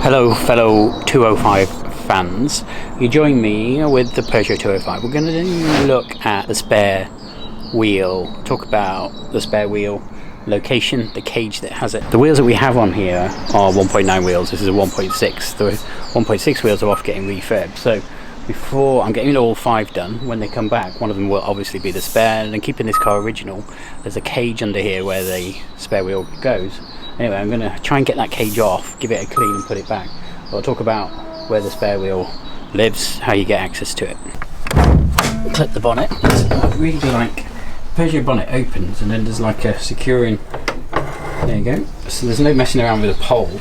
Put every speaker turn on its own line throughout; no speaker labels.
Hello fellow 205 fans, you join me with the Peugeot 205. We're going to look at the spare wheel, talk about the spare wheel location, the cage that has it. The wheels that we have on here are 1.9 wheels, this is a 1.6. The 1.6 wheels are off getting refurbed, so before I'm getting all 5 done, when they come back, one of them will obviously be the spare, and then keeping this car original, there's a cage under here where the spare wheel goes. Anyway, I'm going to try and get that cage off, give it a clean and put it back. I'll talk about where the spare wheel lives, how you get access to it. Clip the bonnet. I really like, Peugeot bonnet opens and then there's like a securing, there you go. So there's no messing around with a pole.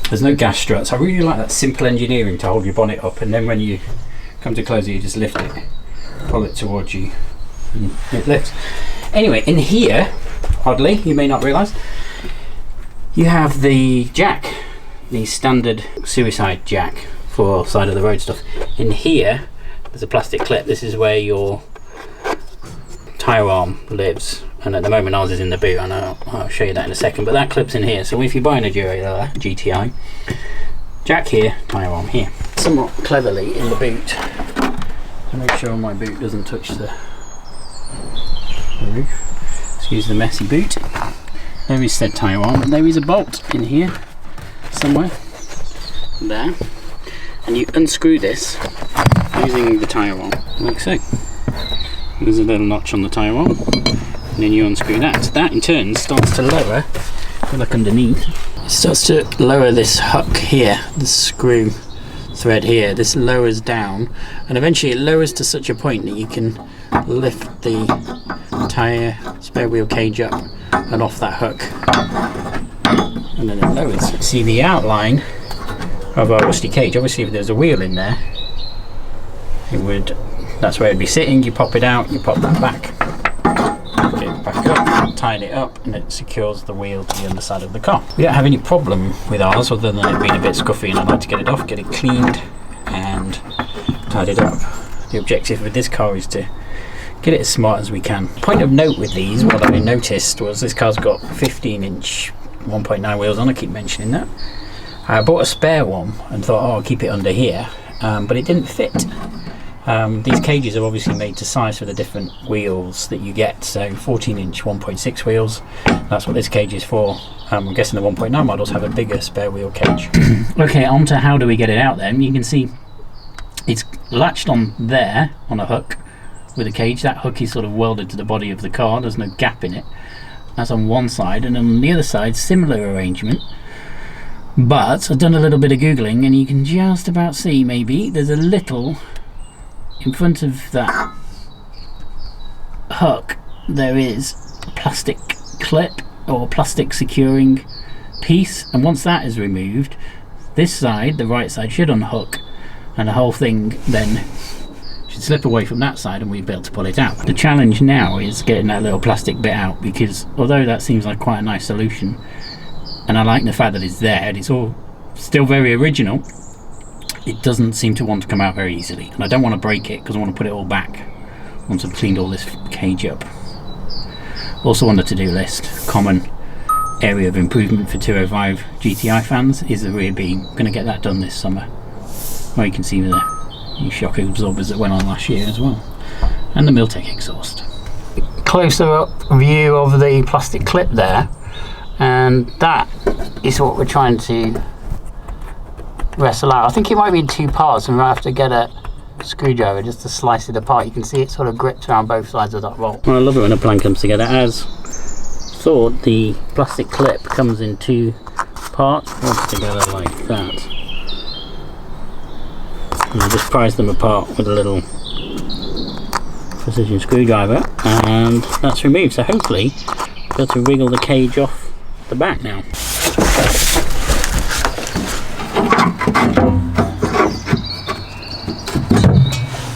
There's no gas struts. I really like that simple engineering to hold your bonnet up, and then when you come to close it, you just lift it, pull it towards you, and it lifts. Anyway, in here, oddly, you may not realise, you have the jack, the standard suicide jack for side of the road stuff. In here, there's a plastic clip. This is where your tyre arm lives, and at the moment ours is in the boot, and I'll show you that in a second, but that clips in here. So if you're buying a GTI, jack here, tyre arm here. Somewhat cleverly in the boot, to make sure my boot doesn't touch the roof. Excuse the messy boot. There is said tyre arm, and there is a bolt in here somewhere. There. And you unscrew this using the tyre arm, like so. There's a little notch on the tyre arm, and then you unscrew that. That in turn starts to lower, if you look underneath, it starts to lower this hook here, the screw thread here. This lowers down, and eventually it lowers to such a point that you can lift the tyre spare wheel cage up and off that hook, and then it lowers. See the outline of our rusty cage. Obviously if there's a wheel in there, it would, that's where it'd be sitting. You pop it out, you pop that back, get it back up, tighten it up, and it secures the wheel to the underside of the car. We don't have any problem with ours other than it being a bit scuffy, and I'd like to get it off, get it cleaned and tied it up. The objective with this car is to get it as smart as we can. Point of note with these, what I noticed was this car's got 15-inch 1.9 wheels on. I keep mentioning that. I bought a spare one and thought, oh, I'll keep it under here, but it didn't fit. These cages are obviously made to size for the different wheels that you get. So 14-inch 1.6 wheels, that's what this cage is for. I'm guessing the 1.9 models have a bigger spare wheel cage. Okay, on to how do we get it out then. You can see it's latched on there on a hook with a cage. That hook is sort of welded to the body of the car, there's no gap in it. That's on one side, and on the other side similar arrangement, but I've done a little bit of googling and you can just about see, maybe there's a little in front of that hook, there is a plastic clip or plastic securing piece, and once that is removed, this side, the right side, should unhook, and the whole thing then should slip away from that side and we'll be able to pull it out. The challenge now is getting that little plastic bit out, because although that seems like quite a nice solution, and I like the fact that it's there and it's all still very original, it doesn't seem to want to come out very easily, and I don't want to break it because I want to put it all back once I've cleaned all this cage up. Also on the to-do list, common area of improvement for 205 GTI fans is the rear beam. I'm going to get that done this summer. Well, you can see the new shock absorbers that went on last year as well, and the Miltech exhaust. Closer up view of the plastic clip there, and that is what we're trying to wrestle out. I think it might be in 2 parts, and we'll have to get a screwdriver just to slice it apart. You can see it sort of grips around both sides of that bolt. Well, I love it when a plan comes together. As thought, the plastic clip comes in 2 parts, once together like that. And I just prise them apart with a little precision screwdriver, and that's removed. So hopefully I'll be able to wriggle the cage off the back now.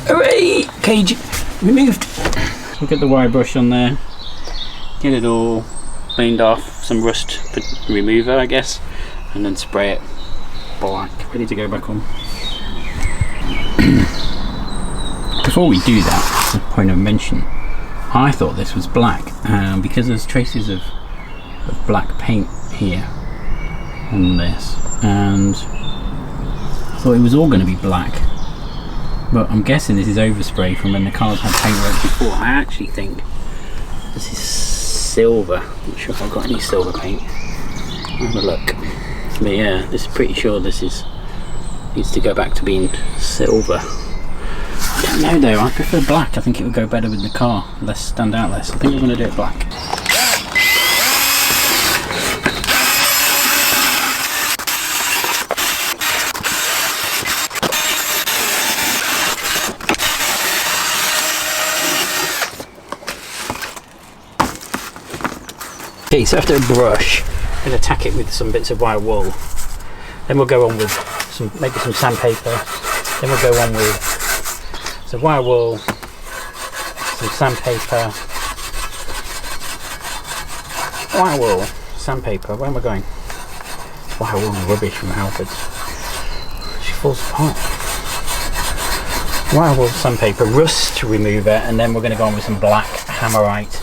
Hooray! Cage removed. Look at the wire brush on there. Get it all cleaned off. Some rust remover, I guess, and then spray it black. Ready to go back on. Before we do that, as a point of mention, I thought this was black because there's traces of black paint here. on this, and I thought it was all going to be black, but I'm guessing this is overspray from when the cars had paintwork before. I actually think this is silver. I'm not sure if I've got any silver paint. I'll have a look. But yeah, this is pretty sure this needs to go back to being silver. I don't know though, I prefer black. I think it would go better with the car, stand out less. I think we're going to do it black. Okay, so after a brush, I'm going to tack it with some bits of wire wool. Then we'll go on with maybe some sandpaper. Then we'll go on with some wire wool, some sandpaper. Wire wool, sandpaper. Where am I going? Wire wool and rubbish from Halfords. She falls apart. Wire wool, sandpaper, rust remover, and then we're going to go on with some black hammerite.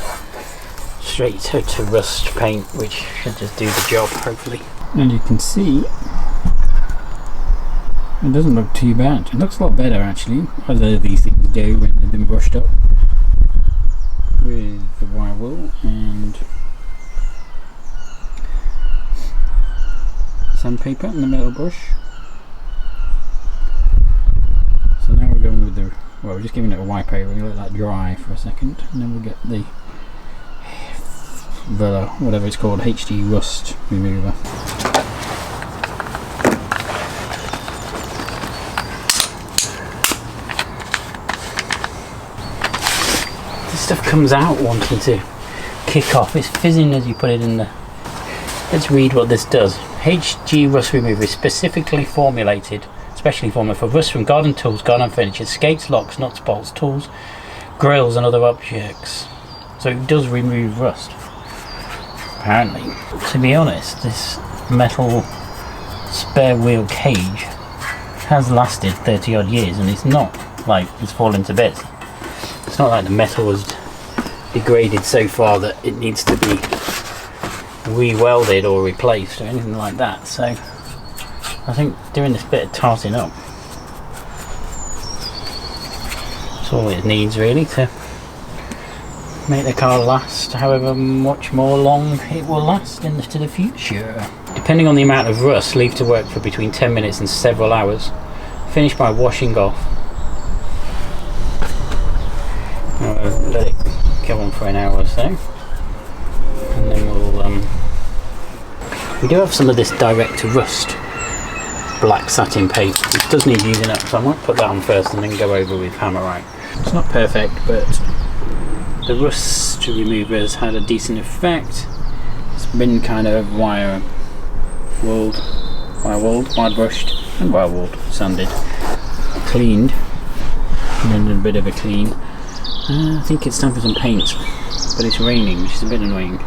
Straight to rust paint, which should just do the job, hopefully. And you can see it doesn't look too bad. It looks a lot better actually, as these things do when they've been brushed up with the wire wool and sandpaper and the metal brush. So now we're going with we're just giving it a wipe over. We'll let that dry for a second, and then we'll get the whatever it's called, HD rust remover. This stuff comes out wanting to kick off. It's fizzing as you put it in the... Let's read what this does. HG rust remover is specially formulated for rust from garden tools, garden furniture, skates, locks, nuts, bolts, tools, grills and other objects. So it does remove rust. Apparently. To be honest, this metal spare wheel cage has lasted 30 odd years, and it's not like it's fallen to bits. It's not like the metal has degraded so far that it needs to be re-welded or replaced or anything like that. So I think doing this bit of tarting up, that's all it needs really to make the car last however much more long it will last into the future. Depending on the amount of rust, leave to work for between 10 minutes and several hours. Finish by washing off. Let it go on for an hour or so, and then we do have some of this direct to rust black satin paint, which does need using up, so I might put that on first and then go over with hammerite. It's not perfect, but the rust remover has had a decent effect. It's been kind of wire brushed and wire wooled, sanded, cleaned, and then a bit of a clean. I think it's time for some paint, but it's raining, which is a bit annoying.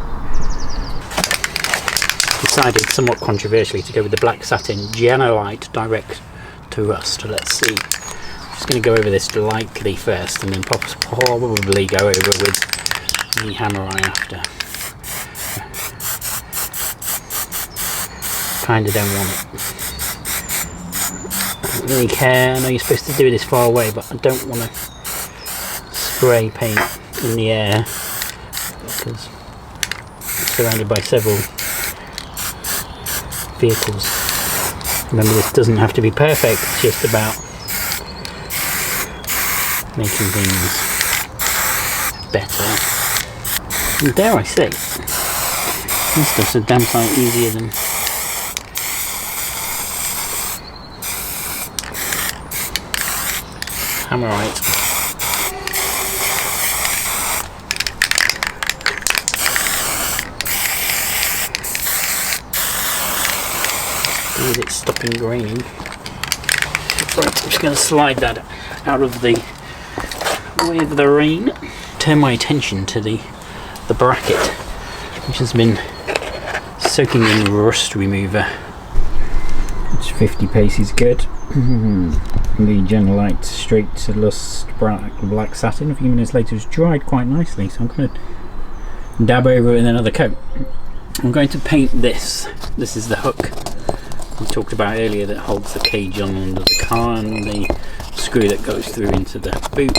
Decided, somewhat controversially, to go with the black satin Genolite direct to rust. Let's see. I'm just going to go over this lightly first, and then probably go over with the hammerite after. Kinda don't want it. I don't really care. I know you're supposed to do this far away, but I don't want to spray paint in the air because it's surrounded by several vehicles. Remember, this doesn't have to be perfect, it's just about making things better. And dare I say, this stuff's a damn sight easier than hammerite. Is it stopping raining? Right, I'm just going to slide that out of the way of the rain. Turn my attention to the bracket, which has been soaking in rust remover. It's 50 paces good. The Genolite straight to rust black satin. A few minutes later it's dried quite nicely, so I'm going to dab over it with another coat. I'm going to paint this. This is the hook talked about earlier that holds the cage on under the car, and the screw that goes through into the boot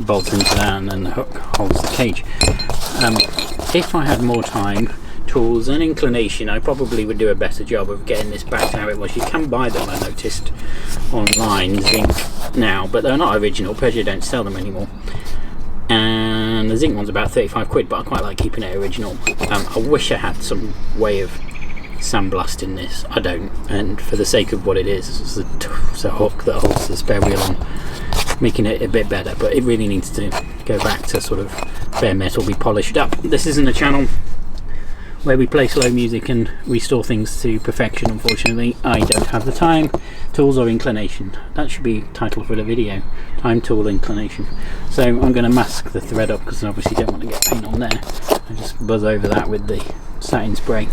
bolts into that, and then the hook holds the cage. If I had more time, tools and inclination, I probably would do a better job of getting this back to how it was. You can buy them, I noticed online, zinc now, but they're not original. Peugeot don't sell them anymore, and the zinc one's about 35 quid, but I quite like keeping it original. I wish I had some way of sandblasting this. I don't, and for the sake of what it is, it's a hook that holds the spare wheel on, making it a bit better, but it really needs to go back to sort of bare metal, be polished up. This isn't a channel where we play slow music and restore things to perfection. Unfortunately, I don't have the time, tools, or inclination. That should be title for the video: time, tool, inclination. So I'm going to mask the thread up because I obviously don't want to get paint on there. I just buzz over that with the satin spray.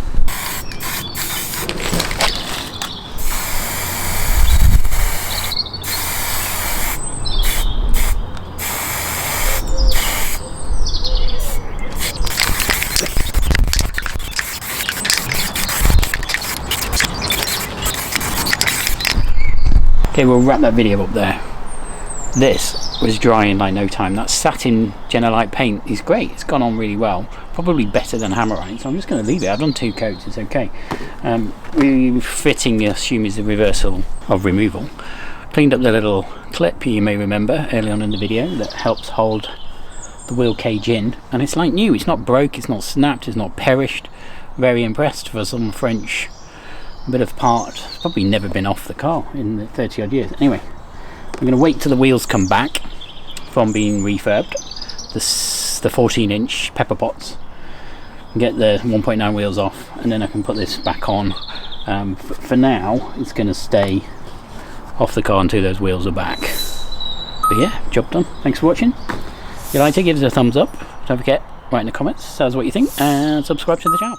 Okay, we'll wrap that video up there. This was dry in like no time. That satin Genelite paint is great. It's gone on really well. Probably better than Hammerite, so I'm just going to leave it. I've done 2 coats, it's okay. Refitting, I assume, is the reversal of removal. Cleaned up the little clip, you may remember, early on in the video, that helps hold the wheel cage in. And it's like new. It's not broke, it's not snapped, it's not perished. Very impressed for some French bit of part. It's probably never been off the car in the 30 odd years. Anyway, I'm going to wait till the wheels come back from being refurbed, the 14-inch pepper pots, and get the 1.9 wheels off, and then I can put this back on. For now, it's going to stay off the car until those wheels are back. But yeah, job done. Thanks for watching. If you liked it, give us a thumbs up. Don't forget, write in the comments, tell us what you think, and subscribe to the channel.